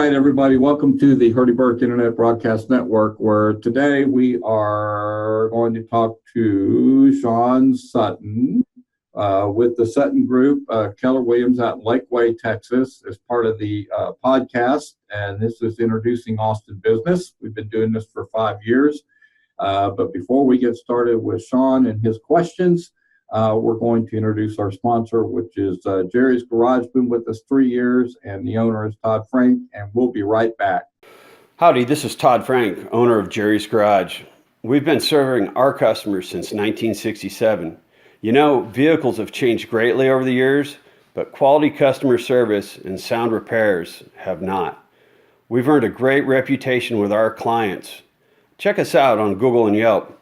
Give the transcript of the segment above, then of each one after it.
right, everybody. Welcome to the Hurdy Burke Internet Broadcast Network, where today we are going to talk to Sean Sutton with the Sutton Group, Keller Williams out in Lakeway, Texas, as part of the podcast. And this is Introducing Austin Business. We've been doing this for 5 years. But before we get started with Sean and his questions, we're going to introduce our sponsor, which is Jerry's Garage. Been with us 3 years, and the owner is Todd Frank, and we'll be right back. Howdy, this is Todd Frank, owner of Jerry's Garage. We've been serving our customers since 1967. You know, vehicles have changed greatly over the years, but quality customer service and sound repairs have not. We've earned a great reputation with our clients. Check us out on Google and Yelp.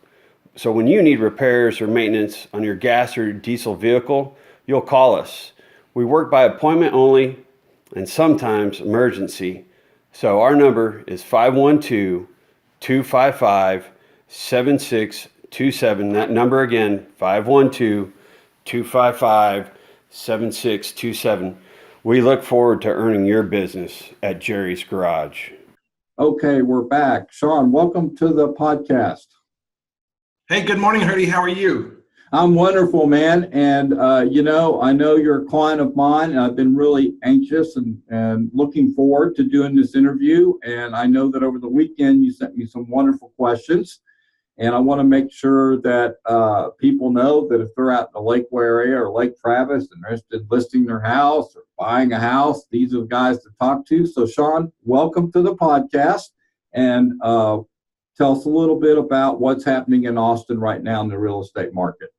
So when you need repairs or maintenance on your gas or diesel vehicle, you'll call us. We work by appointment only and sometimes emergency. So our number is 512-255-7627. That number again, 512-255-7627. We look forward to earning your business at Jerry's Garage. Okay, we're back. Sean, welcome to the podcast. Hey, good morning, Hurdy. How are you? I'm wonderful, man. And, I know you're a client of mine, and I've been really anxious and looking forward to doing this interview. And I know that over the weekend, you sent me some wonderful questions. And I want to make sure that people know that if they're out in the Lakeway area or Lake Travis and they're interested in listing their house or buying a house, these are the guys to talk to. So, Sean, welcome to the podcast. And tell us a little bit about what's happening in Austin right now in the real estate market.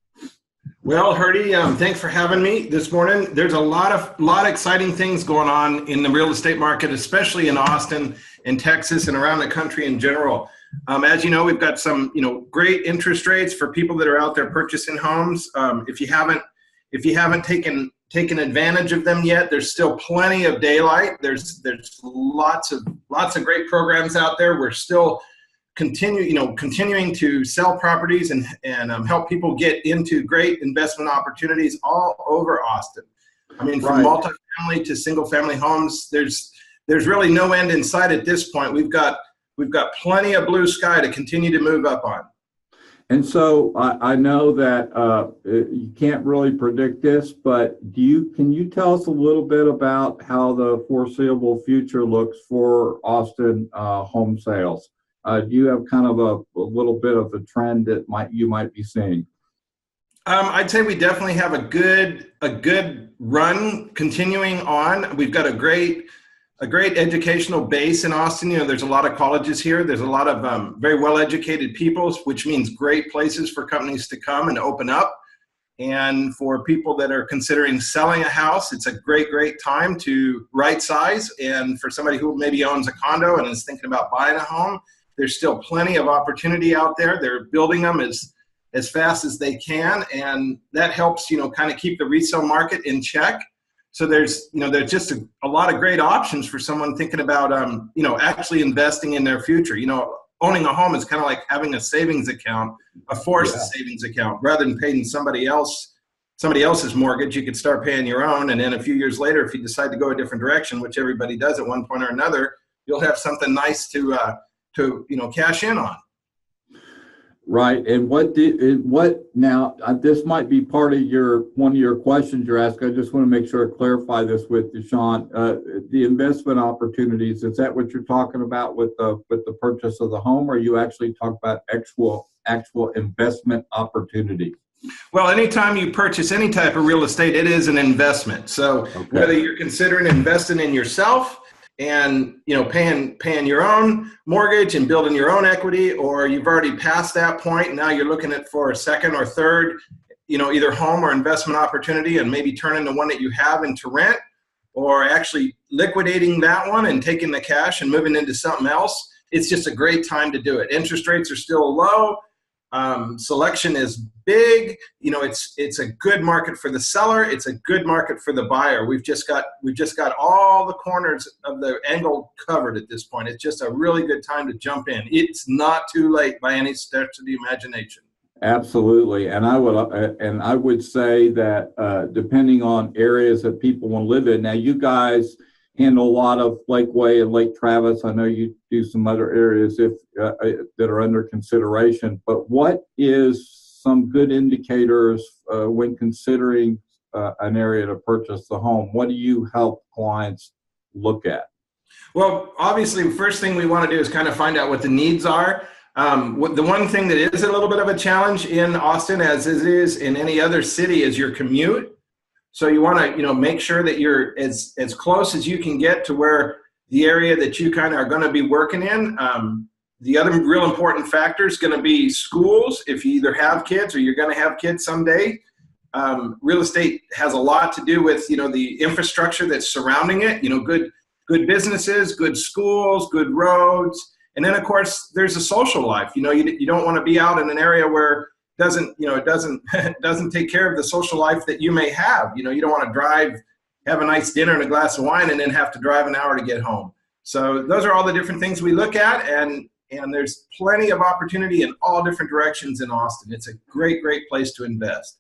Well, Hurdy, thanks for having me this morning. There's a lot of exciting things going on in the real estate market, especially in Austin, in Texas, and around the country in general. As you know, we've got some great interest rates for people that are out there purchasing homes. If you haven't taken advantage of them yet, there's still plenty of daylight. There's lots of great programs out there. We're still continuing to sell properties and help people get into great investment opportunities all over Austin. I mean, from multifamily to single family homes, there's really no end in sight at this point. We've got plenty of blue sky to continue to move up on. And so I know that you can't really predict this, but can you tell us a little bit about how the foreseeable future looks for Austin home sales? Do you have kind of a little bit of a trend that you might be seeing? I'd say we definitely have a good run continuing on. We've got a great educational base in Austin. There's a lot of colleges here. There's a lot of very well-educated people, which means great places for companies to come and open up. And for people that are considering selling a house, it's a great time to right size. And for somebody who maybe owns a condo and is thinking about buying a home, there's still plenty of opportunity out there. They're building them as fast as they can, and that helps, kind of keep the resale market in check. So there's just a lot of great options for someone thinking about, actually investing in their future. Owning a home is kind of like having a savings account, a forced savings account. Rather than paying somebody else's mortgage, you could start paying your own. And then a few years later, if you decide to go a different direction, which everybody does at one point or another, you'll have something nice to cash in on. Right. And this might be part of one of your questions you're asking. I just want to make sure I clarify this with you, Sean. The investment opportunities, is that what you're talking about with the purchase of the home, or are you actually talking about actual investment opportunity? Well, anytime you purchase any type of real estate, it is an investment. So whether you're considering investing in yourself and paying your own mortgage and building your own equity, or you've already passed that point, now you're looking at for a second or third either home or investment opportunity, and maybe turning the one that you have into rent, or actually liquidating that one and taking the cash and moving into something else. It's just a great time to do it. Interest rates are still low. Selection is big. It's a good market for the seller. It's a good market for the buyer. We've just got all the corners of the angle covered at this point. It's just a really good time to jump in. It's not too late by any stretch of the imagination. Absolutely. And I would say that depending on areas that people want to live in, now you guys, handle a lot of Lakeway and Lake Travis. I know you do some other areas that are under consideration, but what is some good indicators when considering an area to purchase the home? What do you help clients look at? Well, obviously, the first thing we want to do is kind of find out what the needs are. The one thing that is a little bit of a challenge in Austin, as it is in any other city, is your commute. So you want to, make sure that you're as close as you can get to where the area that you kind of are going to be working in. The other real important factor is going to be schools. If you either have kids or you're going to have kids someday, real estate has a lot to do with, the infrastructure that's surrounding it. Good businesses, good schools, good roads, and then of course there's a social life. You don't want to be out in an area where it doesn't take care of the social life that you may have. You don't want to drive, have a nice dinner and a glass of wine, and then have to drive an hour to get home. So those are all the different things we look at, and there's plenty of opportunity in all different directions in Austin. It's a great place to invest.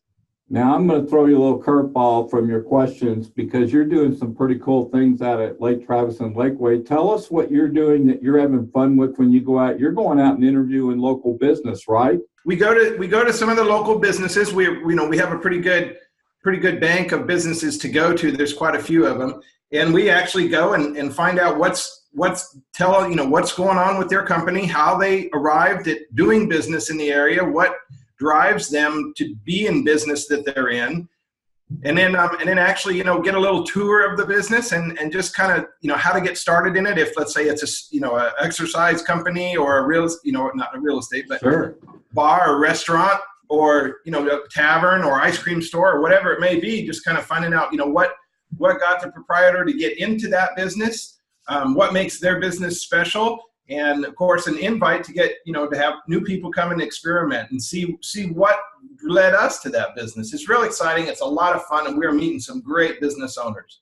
Now, I'm going to throw you a little curveball from your questions because you're doing some pretty cool things out at Lake Travis and Lakeway. Tell us what you're doing that you're having fun with when you go out. You're going out and interviewing local business, right? We go to some of the local businesses. We have a pretty good bank of businesses to go to. There's quite a few of them, and we actually go and find out what's going on with their company, how they arrived at doing business in the area, what drives them to be in business that they're in, and then actually get a little tour of the business and just kind of how to get started in it. If let's say it's a exercise company or not a real estate, but sure, bar or restaurant or a tavern or ice cream store or whatever it may be, just kind of finding out what got the proprietor to get into that business, what makes their business special. And of course, an invite to get, to have new people come and experiment and see what led us to that business. It's really exciting. It's a lot of fun, and we're meeting some great business owners.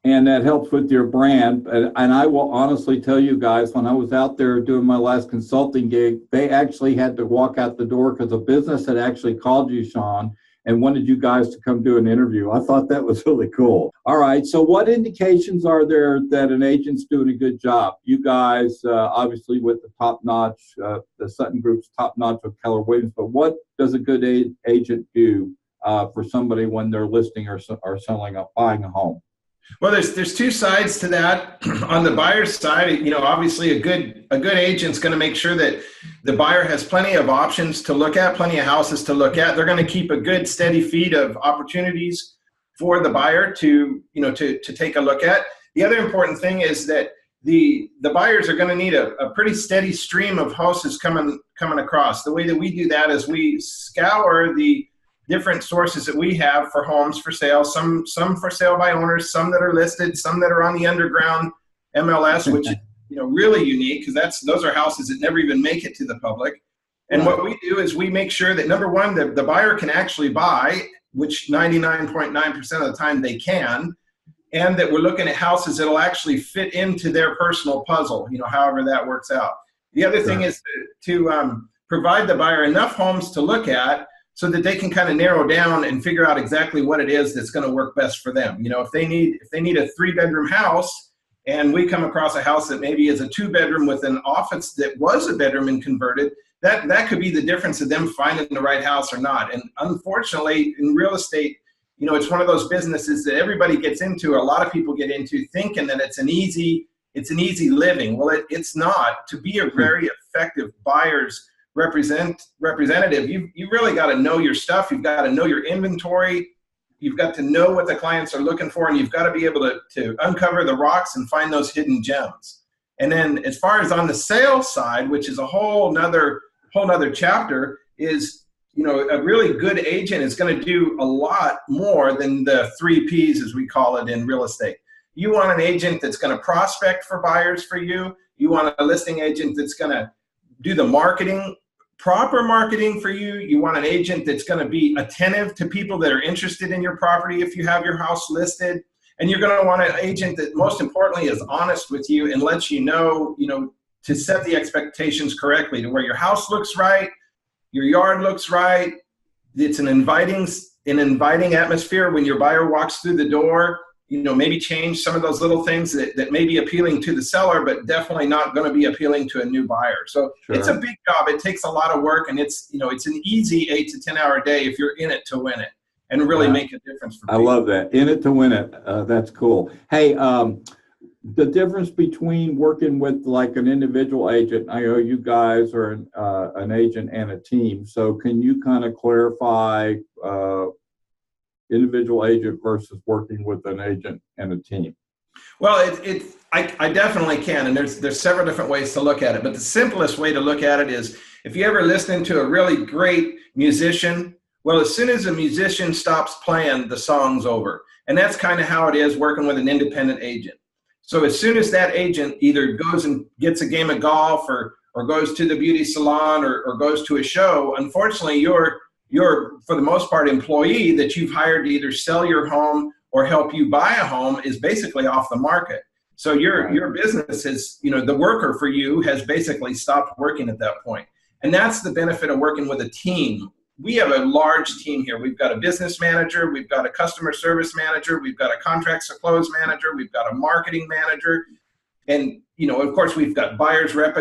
And that helps with your brand. And I will honestly tell you guys, when I was out there doing my last consulting gig, they actually had to walk out the door because a business had actually called you, Sean, and wanted you guys to come do an interview. I thought that was really cool. All right, so what indications are there that an agent's doing a good job? You guys, obviously with the top-notch, the Sutton Group's top-notch with Keller Williams, but what does a good agent do for somebody when they're listing or selling buying a home? Well, there's two sides to that. On the buyer's side, obviously a good agent's going to make sure that the buyer has plenty of options to look at, plenty of houses to look at. They're going to keep a good steady feed of opportunities for the buyer to take a look at. The other important thing is that the buyers are going to need a pretty steady stream of houses coming across. The way that we do that is we scour the different sources that we have for homes for sale, some for sale by owners, some that are listed, some that are on the underground MLS, which is really unique because those are houses that never even make it to the public. And what we do is we make sure that, number one, the buyer can actually buy, which 99.9% of the time they can, and that we're looking at houses that'll actually fit into their personal puzzle, however that works out. The other thing is to provide the buyer enough homes to look at so that they can kind of narrow down and figure out exactly what it is that's going to work best for them. If they need a 3-bedroom house and we come across a house that maybe is a 2-bedroom with an office that was a bedroom and converted, that could be the difference of them finding the right house or not. And unfortunately, in real estate, it's one of those businesses that everybody gets into, a lot of people get into thinking that it's an easy living. Well, it's not. To be a very effective buyer's representative, you really got to know your stuff. You've got to know your inventory. You've got to know what the clients are looking for, and you've got to be able to uncover the rocks and find those hidden gems. And then as far as on the sales side, which is a whole nother chapter, is a really good agent is going to do a lot more than the 3 Ps, as we call it in real estate. You want an agent that's going to prospect for buyers for you. You want a listing agent that's going to do the proper marketing for you. You want an agent that's going to be attentive to people that are interested in your property if you have your house listed. And you're going to want an agent that, most importantly, is honest with you and lets you know, to set the expectations correctly, to where your house looks right, your yard looks right. It's an inviting atmosphere when your buyer walks through the door. maybe change some of those little things that may be appealing to the seller, but definitely not going to be appealing to a new buyer. So it's a big job. It takes a lot of work, and it's an easy 8 to 10 hour day if you're in it to win it and really make a difference for people. I love that. In it to win it. That's cool. Hey, the difference between working with like an individual agent, I know you guys are an agent and a team. So can you kind of clarify individual agent versus working with an agent and a team? Well, I definitely can, and there's several different ways to look at it. But the simplest way to look at it is if you ever listen to a really great musician, well, as soon as a musician stops playing, the song's over. And that's kind of how it is working with an independent agent. So as soon as that agent either goes and gets a game of golf or goes to the beauty salon or goes to a show, unfortunately, you're for the most part employee that you've hired to either sell your home or help you buy a home is basically off the market. So your business is, the worker for you has basically stopped working at that point. And that's the benefit of working with a team. We have a large team here. We've got a business manager, we've got a customer service manager, we've got a contracts to close manager, we've got a marketing manager, and of course we've got buyers rep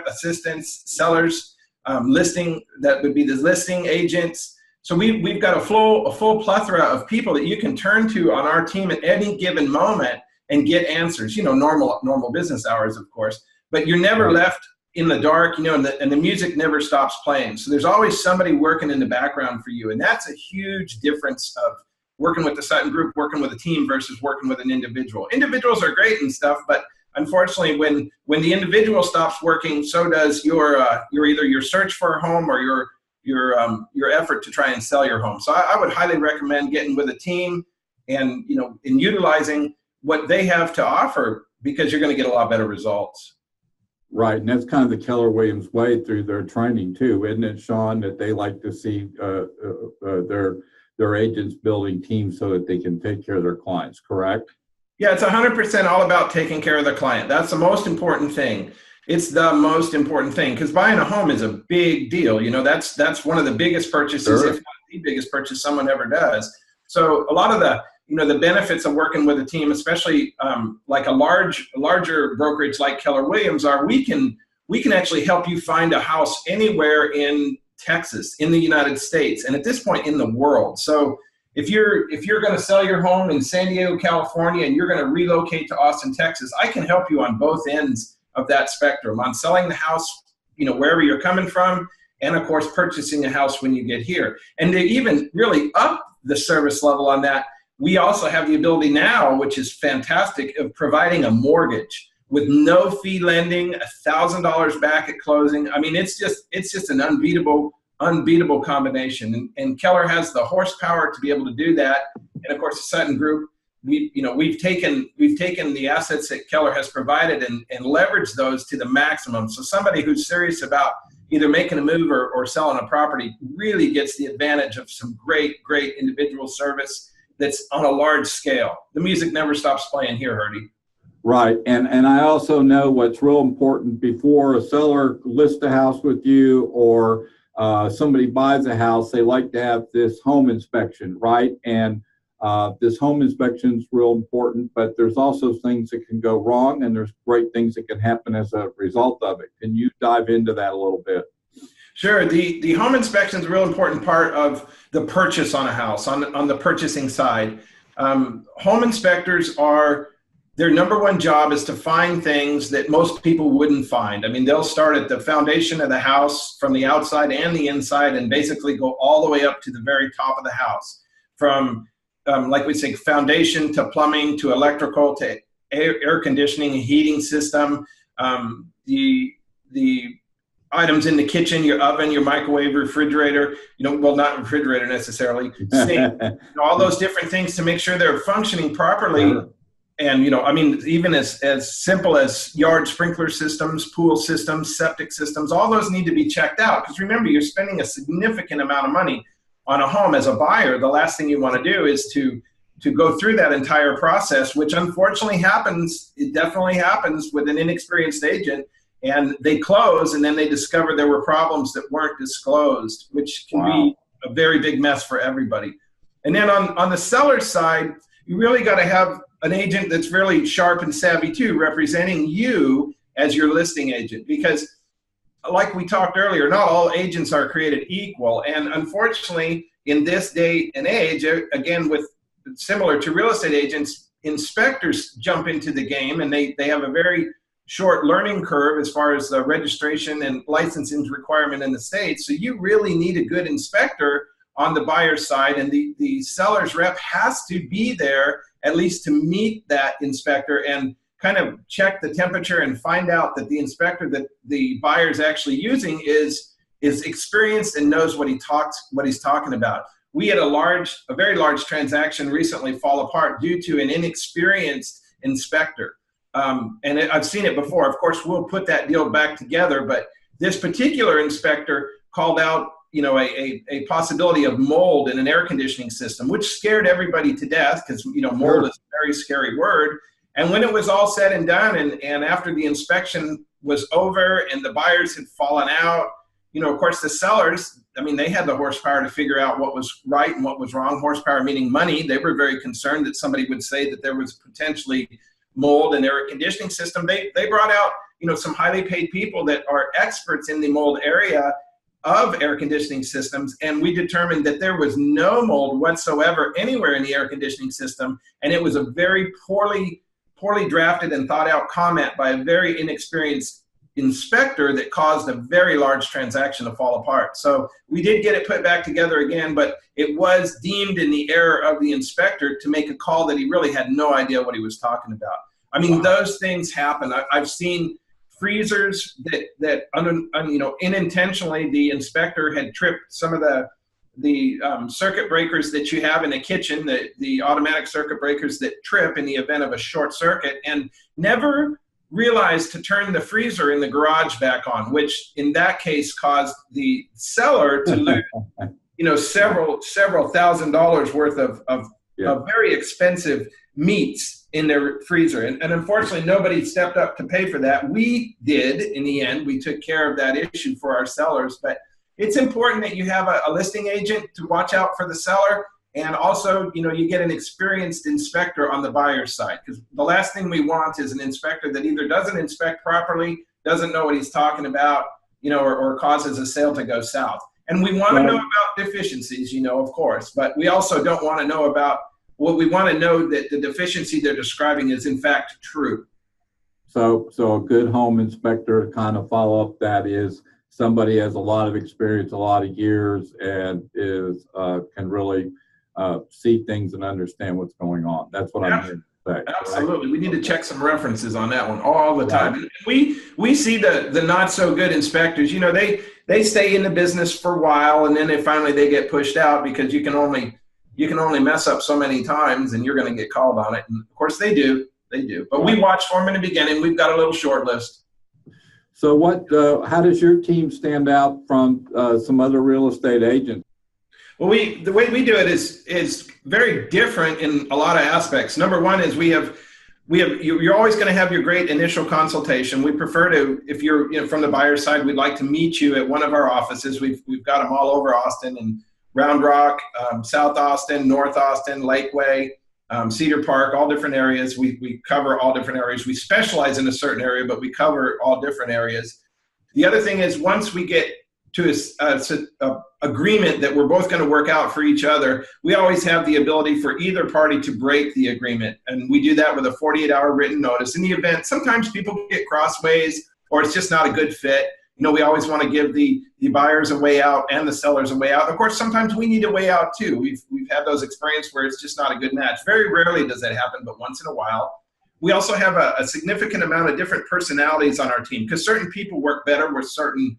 assistants, sellers, listing, that would be the listing agents. So we've got a full plethora of people that you can turn to on our team at any given moment and get answers. Normal business hours, of course, but you're never left in the dark, and the music never stops playing. So there's always somebody working in the background for you. And that's a huge difference of working with the Sutton Group, working with a team versus working with an individual. Individuals are great and stuff, but unfortunately, when the individual stops working, so does your either your search for a home or your effort to try and sell your home. So I would highly recommend getting with a team and, in utilizing what they have to offer, because you're going to get a lot better results. Right, and that's kind of the Keller Williams way through their training too, isn't it, Sean? That they like to see their agents building teams so that they can take care of their clients. Correct? Yeah, it's 100% all about taking care of the client. That's the most important thing. It's the most important thing, because buying a home is a big deal. That's one of the biggest purchases, if not the biggest purchase someone ever does. So a lot of the the benefits of working with a team, especially like a larger brokerage like Keller Williams are, we can actually help you find a house anywhere in Texas, in the United States, and at this point in the world. So if you're going to sell your home in San Diego, California, and you're going to relocate to Austin, Texas, I can help you on both ends of that spectrum, on selling the house, wherever you're coming from, and of course purchasing a house when you get here. And to even really up the service level on that, we also have the ability now, which is fantastic, of providing a mortgage with no fee lending, $1,000 back at closing. I mean, it's just an unbeatable combination. And Keller has the horsepower to be able to do that. And of course, the Sutton Group, we've taken the assets that Keller has provided and leveraged those to the maximum. So somebody who's serious about either making a move or selling a property really gets the advantage of some great individual service that's on a large scale. The music never stops playing here, Herdy. Right, and I also know what's real important before a seller lists a house with you or somebody buys a house, they like to have this home inspection, right? And this home inspection is real important, but there's also things that can go wrong, and there's great things that can happen as a result of it. Can you dive into that a little bit? Sure. The home inspection is a real important part of the purchase on a house, on the purchasing side. Home inspectors their number one job is to find things that most people wouldn't find. I mean, they'll start at the foundation of the house from the outside and the inside and basically go all the way up to the very top of the house. From, like we say, foundation to plumbing to electrical to air conditioning and heating system, the items in the kitchen, your oven, your microwave, refrigerator, well, not refrigerator necessarily, sink, all those different things to make sure they're functioning properly. Sure. And, even as simple as yard sprinkler systems, pool systems, septic systems, all those need to be checked out. Because remember, you're spending a significant amount of money on a home as a buyer. The last thing you want to do is to go through that entire process, which unfortunately happens. It definitely happens with an inexperienced agent. And they close, and then they discover there were problems that weren't disclosed, which can be a very big mess for everybody. And then on the seller's side, you really got to have an agent that's really sharp and savvy too, representing you as your listing agent, because like we talked earlier, not all agents are created equal. And unfortunately, in this day and age, again, with similar to real estate agents, inspectors jump into the game, and they have a very short learning curve as far as the registration and licensing requirement in the state. So you really need a good inspector on the buyer's side, and the seller's rep has to be there at least to meet that inspector and kind of check the temperature and find out that the inspector that the buyer's actually using is experienced and knows what he's talking about. We had a very large transaction recently fall apart due to an inexperienced inspector. I've seen it before. Of course, we'll put that deal back together, but this particular inspector called out, a possibility of mold in an air conditioning system, which scared everybody to death because, mold is a very scary word. And when it was all said and done, and after the inspection was over and the buyers had fallen out, of course, the sellers, they had the horsepower to figure out what was right and what was wrong. Horsepower meaning money. They were very concerned that somebody would say that there was potentially mold in their air conditioning system. They brought out, some highly paid people that are experts in the mold area of air conditioning systems, and we determined that there was no mold whatsoever anywhere in the air conditioning system, and it was a very poorly drafted and thought out comment by a very inexperienced inspector that caused a very large transaction to fall apart. So we did get it put back together again, but it was deemed in the error of the inspector to make a call that he really had no idea what he was talking about. Wow. Those things happen. I've seen freezers that unintentionally the inspector had tripped some of the circuit breakers that you have in the kitchen, the automatic circuit breakers that trip in the event of a short circuit, and never realized to turn the freezer in the garage back on, which in that case caused the seller to lose several $1,000s worth of very expensive meats in their freezer. And unfortunately, nobody stepped up to pay for that. We did in the end. We took care of that issue for our sellers. But it's important that you have a listing agent to watch out for the seller. And also, you get an experienced inspector on the buyer's side, because the last thing we want is an inspector that either doesn't inspect properly, doesn't know what he's talking about, or causes a sale to go south. And we want to know about deficiencies, of course, but we also don't want to know about what we want to know that the deficiency they're describing is in fact true. So a good home inspector to kind of follow up that is somebody has a lot of experience, a lot of years, and is can really see things and understand what's going on. That's what I'm hearing you say. Absolutely. Right? We need to check some references on that one all the time. And we see the not so good inspectors, they stay in the business for a while, and then they get pushed out because you can only mess up so many times and you're going to get called on it. And of course they do. But we watch for them in the beginning. We've got a little short list. So how does your team stand out from some other real estate agents? Well, the way we do it is very different in a lot of aspects. Number one is you're always going to have your great initial consultation. We prefer to, if you're from the buyer's side, we'd like to meet you at one of our offices. We've got them all over Austin and Round Rock, South Austin, North Austin, Lakeway, Cedar Park, all different areas. We cover all different areas. We specialize in a certain area, but we cover all different areas. The other thing is once we get to a agreement that we're both going to work out for each other, we always have the ability for either party to break the agreement. And we do that with a 48-hour written notice. In the event, sometimes people get crossways or it's just not a good fit. We always want to give the buyers a way out and the sellers a way out. Of course, sometimes we need a way out too. We've had those experiences where it's just not a good match. Very rarely does that happen, but once in a while. We also have a significant amount of different personalities on our team because certain people work better with certain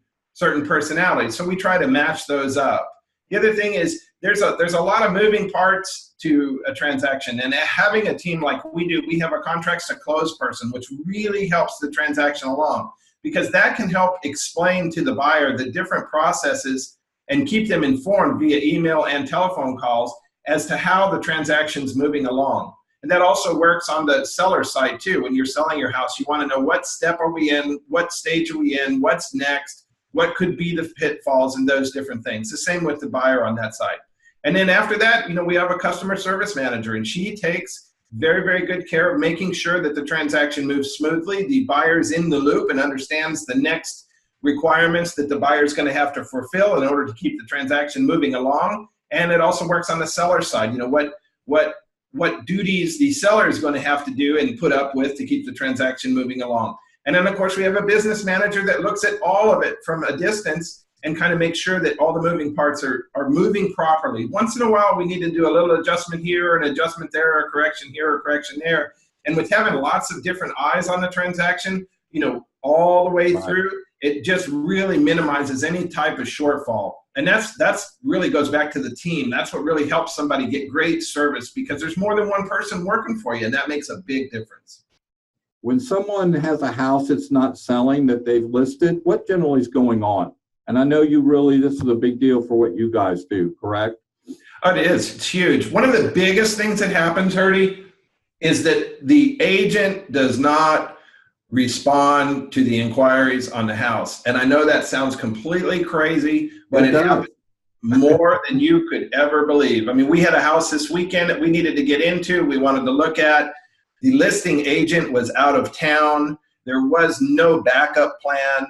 personalities. So we try to match those up. The other thing is there's a lot of moving parts to a transaction, and having a team like we do, we have a contracts to close person, which really helps the transaction along, because that can help explain to the buyer the different processes and keep them informed via email and telephone calls as to how the transaction's moving along. And that also works on the seller side too. When you're selling your house, you want to know what step are we in, what stage are we in, what's next, what could be the pitfalls and those different things. The same with the buyer on that side. And then after that, we have a customer service manager, and she takes very, very good care of making sure that the transaction moves smoothly. The buyer's in the loop and understands the next requirements that the buyer's going to have to fulfill in order to keep the transaction moving along. And it also works on the seller side. What duties the seller is going to have to do and put up with to keep the transaction moving along. And then, of course, we have a business manager that looks at all of it from a distance and kind of makes sure that all the moving parts are moving properly. Once in a while, we need to do a little adjustment here, an adjustment there, a correction here, a correction there. And with having lots of different eyes on the transaction, all the way through, it just really minimizes any type of shortfall. And that's really goes back to the team. That's what really helps somebody get great service, because there's more than one person working for you, and that makes a big difference. When someone has a house that's not selling that they've listed, what generally is going on? And I know this is a big deal for what you guys do, correct? It is. It's huge. One of the biggest things that happens, Herdy, is that the agent does not respond to the inquiries on the house. And I know that sounds completely crazy, but it happens more than you could ever believe. I mean, we had a house this weekend that we needed to get into. We wanted to look at. The listing agent was out of town. There was no backup plan.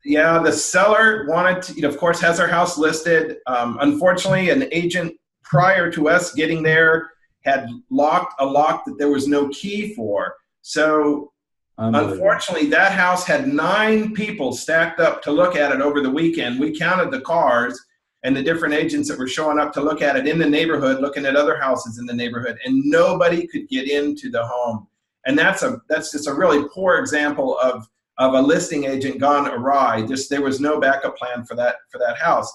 The seller wanted to, of course, has our house listed. Unfortunately, an agent prior to us getting there had locked a lock that there was no key for. So unfortunately, that house had 9 people stacked up to look at it over the weekend. We counted the cars and the different agents that were showing up to look at it in the neighborhood, looking at other houses in the neighborhood, and nobody could get into the home. And that's just a really poor example of a listing agent gone awry. There was no backup plan for that house.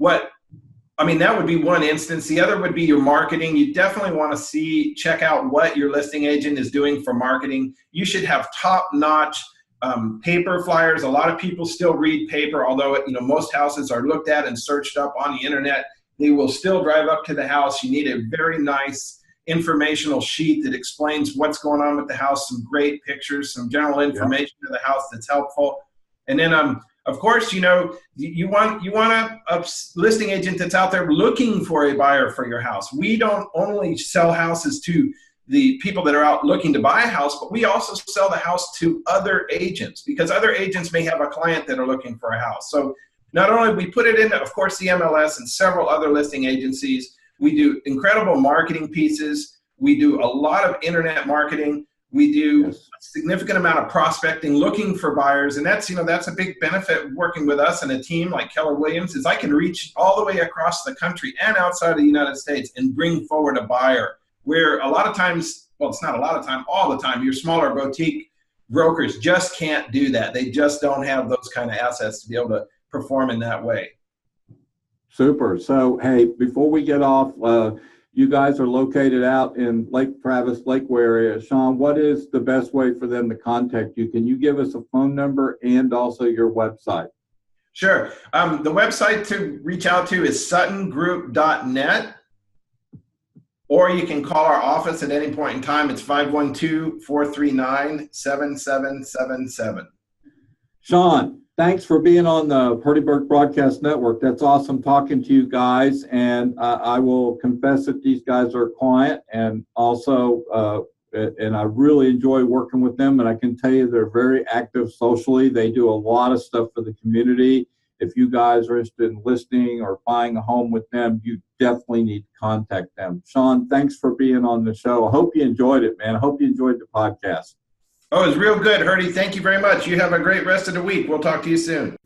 That would be one instance. The other would be your marketing. You definitely want to check out what your listing agent is doing for marketing. You should have top-notch paper flyers. A lot of people still read paper, although most houses are looked at and searched up on the internet. They will still drive up to the house. You need a very nice informational sheet that explains what's going on with the house, some great pictures, some general information of the house that's helpful. And then of course, you want a listing agent that's out there looking for a buyer for your house. We don't only sell houses to the people that are out looking to buy a house, but we also sell the house to other agents, because other agents may have a client that are looking for a house. So not only we put it in, of course, the MLS and several other listing agencies. We do incredible marketing pieces. We do a lot of internet marketing. We do a significant amount of prospecting, looking for buyers. And that's a big benefit working with us and a team like Keller Williams, is I can reach all the way across the country and outside of the United States and bring forward a buyer, where a lot of times, well, it's not a lot of time, all the time, your smaller boutique brokers just can't do that. They just don't have those kind of assets to be able to perform in that way. Super. So, hey, before we get off, you guys are located out in Lake Travis, Lakeway area. Sean, what is the best way for them to contact you? Can you give us a phone number and also your website? Sure. The website to reach out to is suttongroup.net, or you can call our office at any point in time. It's 512-439-7777. Sean, thanks for being on the Purdyburg Broadcast Network. That's awesome talking to you guys. And I will confess that these guys are a client, and also, and I really enjoy working with them. And I can tell you they're very active socially. They do a lot of stuff for the community. If you guys are interested in listing or buying a home with them, you definitely need to contact them. Sean, thanks for being on the show. I hope you enjoyed it, man. I hope you enjoyed the podcast. Oh, it was real good, Herdy. Thank you very much. You have a great rest of the week. We'll talk to you soon.